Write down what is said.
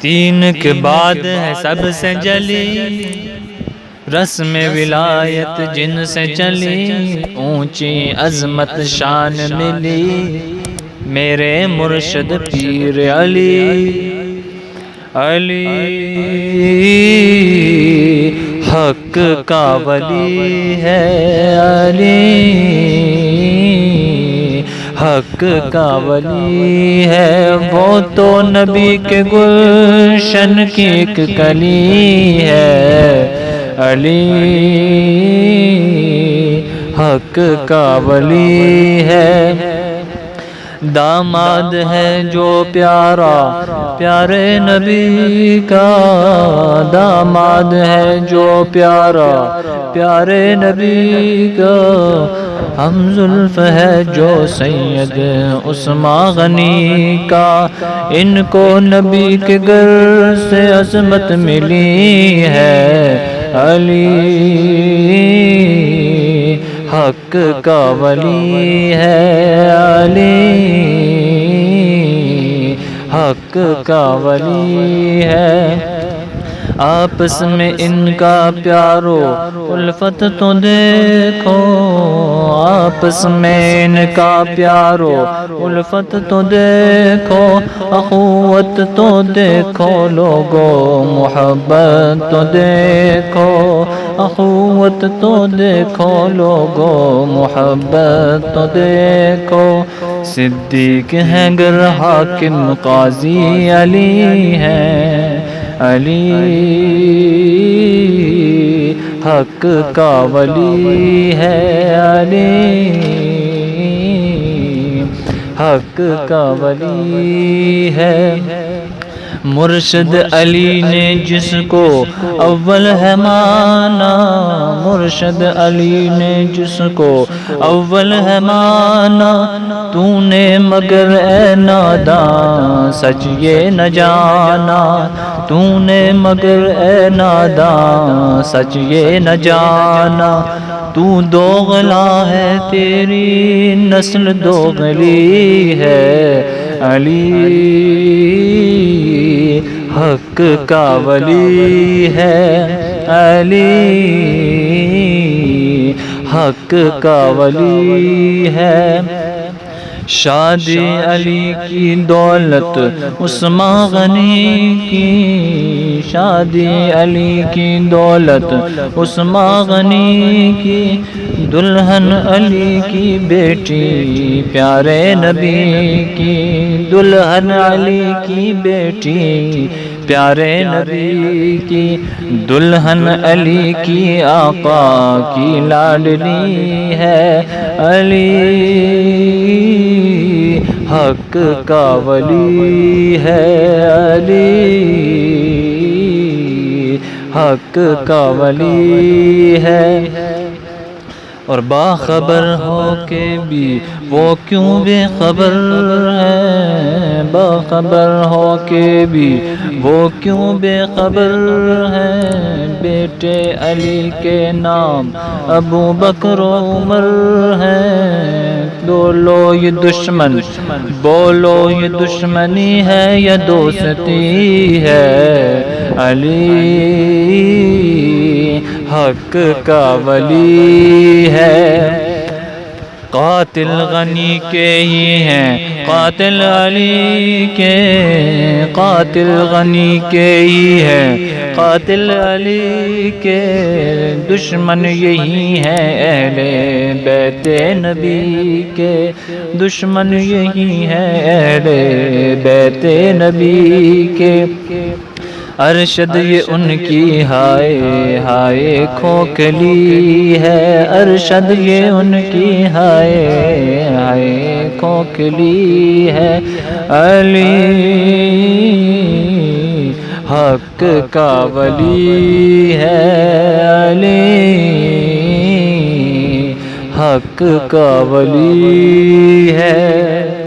تین کے بعد ہے سب سے جلی رسم ولایت جن سے چلی، اونچی عظمت شان ملی میرے مرشد پیر علی۔ علی حق کا ولی ہے، علی حق کا ولی ہے، وہ تو نبی کے گلشن کی ایک کلی ہے۔ علی حق کا ولی ہے، داماد ہے جو پیارا پیارے نبی کا، داماد ہے جو پیارا پیارے نبی کا، ہم زلف ہے جو سید عثمان غنی کا، ان کو نبی کے گھر سے عظمت ملی ہے۔ علی حق کا ولی ہے، علی حق کا ولی ہے، آپس میں ان کا پیارو الفت تو دیکھو، آپس میں ان کا پیارو الفت تو دیکھو، اخوت تو دیکھو لوگو محبت تو دیکھو، اخوت تو دیکھو لوگو محبت تو دیکھو، صدیق ہیں گر حاکم قاضی علی ہے۔ علی حق کا ولی ہے، علی حق کا ولی ہے، مرشد علی نے جس کو اول ہے مانا، مرشد علی نے جس کو اول ہے مانا، تو نے مگر اے ناداں سچ یہ نہ جانا، تو نے مگر اے ناداں سچ یہ نہ جانا، تو دوغلا ہے تیری نسل دوغلی ہے۔ علی حق کا ولی ہے، علی حق کا ولی ہے، شادی علی کی دولت عثمان غنی کی، شادی علی کی دولت عثمان غنی کی، دلہن علی کی بیٹی پیارے نبی کی، دلہن علی کی بیٹی پیارے نبی کی، دلہن علی کی آقا کی لاڈلی ہے۔ علی حق کا ولی ہے، علی حق کا ولی ہے، اور باخبر ہو کے بھی وہ کیوں بے خبر ہے، باخبر ہو کے بھی وہ کیوں بے خبر ہے، بیٹے علی کے نام ابو بکر و عمر ہے، بولو یہ دشمن بولو یہ دشمنی ہے یا دوستی ہے۔ علی حق کا ولی ہے، قاتل غنی کے ہی ہیں قاتل علی کے، قاتل غنی کے ہی ہیں قاتل علی کے، دشمن یہی ہیں اہل بیت نبی کے، دشمن یہی ہیں اہل بیت نبی کے، ارشد یہ ان کی ہائے ہائے کھوکھلی ہے، ارشد یہ ان کی ہائے ہائے کھوکھلی ہے۔ علی حق کا ولی ہے، علی حق کا ولی ہے۔